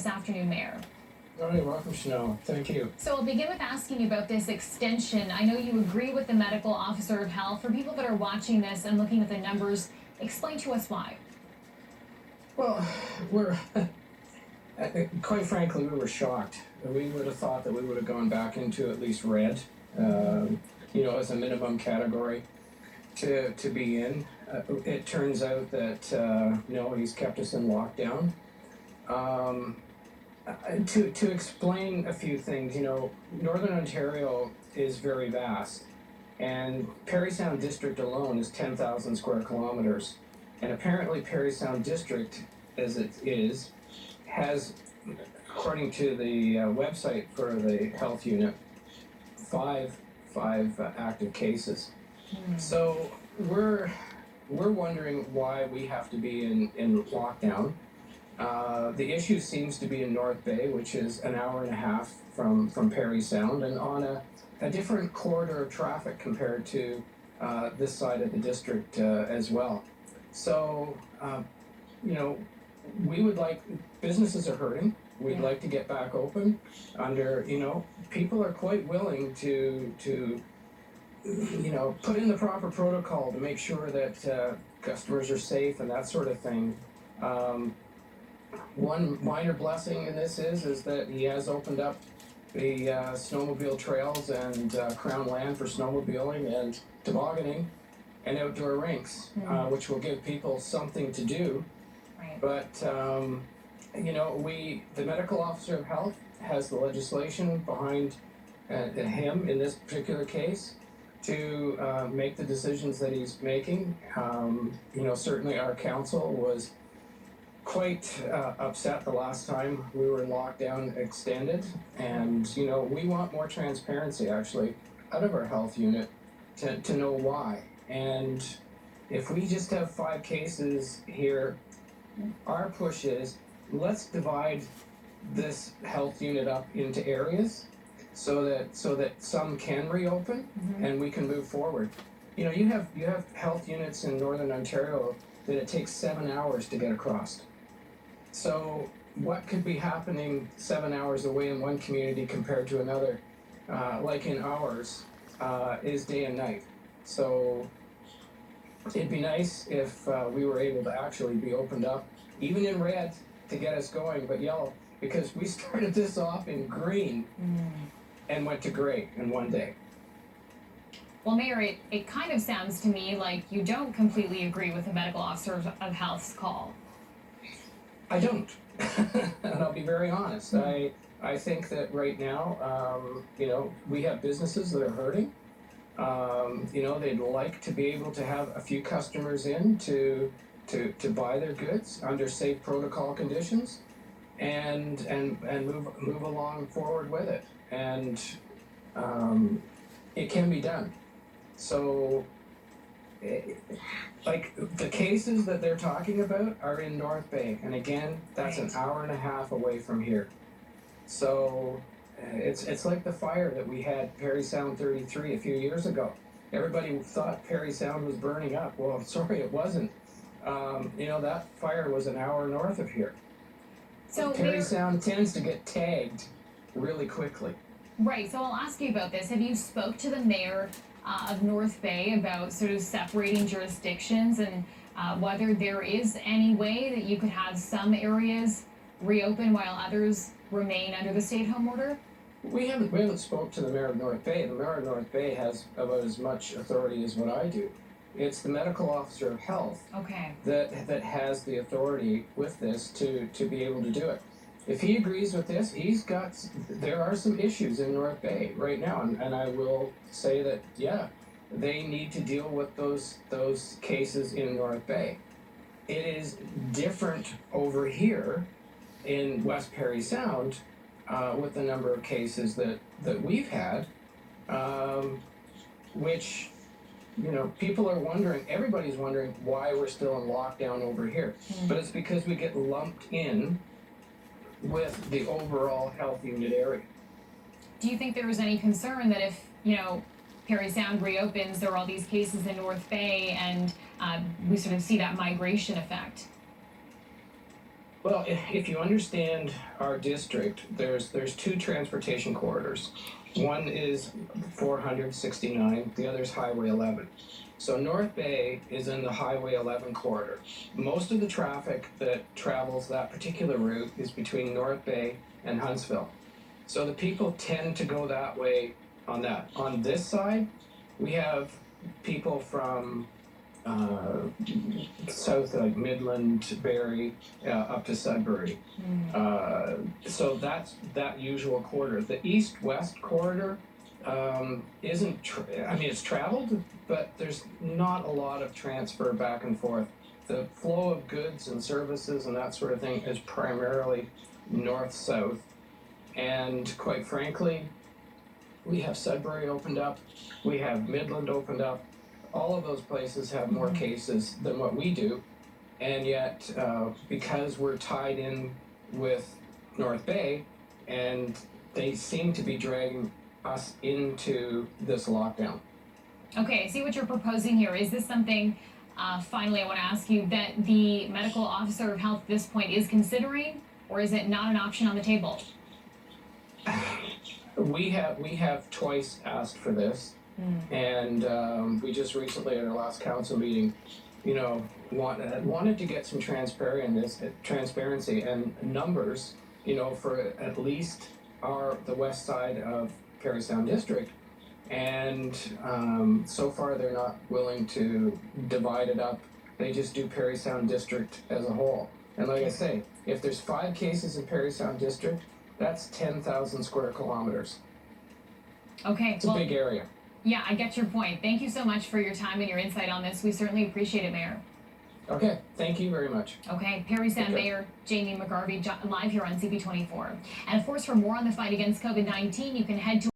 this afternoon, Mayor. All right, welcome, Chanel. Thank you. So I'll begin with asking you about this extension. I know you agree with the medical officer of health. For people that are watching this and looking at the numbers, explain to us why. Well, we're quite frankly, we were shocked. We would have thought that we would have gone back into at least red, as a minimum category to be in. It turns out that no, he's kept us in lockdown. To explain a few things, Northern Ontario is very vast, and Parry Sound District alone is 10,000 square kilometers. And apparently Parry Sound District, as it is, has, according to the website for the health unit, five active cases. So we're wondering why we have to be in lockdown. The issue seems to be in North Bay, which is an hour and a half from Parry Sound, and on a different corridor of traffic compared to this side of the district as well. So, we would like, businesses are hurting. We'd like to get back open under, people are quite willing to put in the proper protocol to make sure that customers are safe and that sort of thing. One minor blessing in this is that he has opened up the snowmobile trails and crown land for snowmobiling and tobogganing and outdoor rinks, which will give people something to do. Right. But, the medical officer of health has the legislation behind him in this particular case to make the decisions that he's making. Certainly our council was quite upset the last time we were in lockdown extended, and we want more transparency actually out of our health unit to know why. And if we just have 5 cases here, our push is let's divide this health unit up into areas so that some can reopen and we can move forward. You have health units in Northern Ontario that it takes 7 hours to get across. So what could be happening 7 hours away in one community compared to another, like in ours, is day and night. So it'd be nice if we were able to actually be opened up, even in red, to get us going, but yellow, because we started this off in green and went to gray in one day. Well, Mayor, it kind of sounds to me like you don't completely agree with the medical officer of health's call. I don't, and I'll be very honest. I think that right now, we have businesses that are hurting. They'd like to be able to have a few customers in to buy their goods under safe protocol conditions, and move along forward with it. And it can be done. So. Like the cases that they're talking about are in North Bay, and again, that's an hour and a half away from here. So it's like the fire that we had Parry Sound 33 a few years ago. Everybody thought Parry Sound was burning up. Well, I'm sorry, it wasn't. That fire was an hour north of here. So Parry Sound tends to get tagged really quickly. Right. So I'll ask you about this. Have you spoke to the mayor of North Bay about sort of separating jurisdictions and whether there is any way that you could have some areas reopen while others remain under the stay-at-home order? We haven't spoke to the mayor of North Bay. The mayor of North Bay has about as much authority as what I do. It's the medical officer of health that has the authority with this to be able to do it. If he agrees with this, there are some issues in North Bay right now, and I will say that, they need to deal with those cases in North Bay. It is different over here in West Parry Sound with the number of cases that we've had, which, people are wondering, everybody's wondering why we're still in lockdown over here. But it's because we get lumped in with the overall health unit area. Do you think there is any concern that if, Parry Sound reopens, there are all these cases in North Bay, and we sort of see that migration effect? Well, if you understand our district, there's two transportation corridors. One is 469, the other is Highway 11. So North Bay is in the Highway 11 corridor. Most of the traffic that travels that particular route is between North Bay and Huntsville. So the people tend to go that way on that. On this side, we have people from south, like Midland, Barrie, up to Sudbury. So that's that usual corridor. The east-west corridor isn't. I mean, it's traveled, but there's not a lot of transfer back and forth. The flow of goods and services and that sort of thing is primarily north-south. And quite frankly, we have Sudbury opened up, we have Midland opened up. All of those places have more cases than what we do, and yet because we're tied in with North Bay, and they seem to be dragging us into this lockdown. Okay, I see what you're proposing here. Is this something, finally, I want to ask you, that the medical officer of health at this point is considering, or is it not an option on the table? We have twice asked for this. And we just recently at our last council meeting, wanted to get some transparency and numbers, for at least the west side of Parry Sound district. And so far they're not willing to divide it up. They just do Parry Sound district as a whole. And like I say, if there's 5 cases in Parry Sound district, that's 10,000 square kilometers. Okay, it's a big area. Yeah, I get your point. Thank you so much for your time and your insight on this. We certainly appreciate it, Mayor. Okay, thank you very much. Okay, Parry Sound Mayor Jamie McGarvey live here on CP24. And of course, for more on the fight against COVID-19, you can head to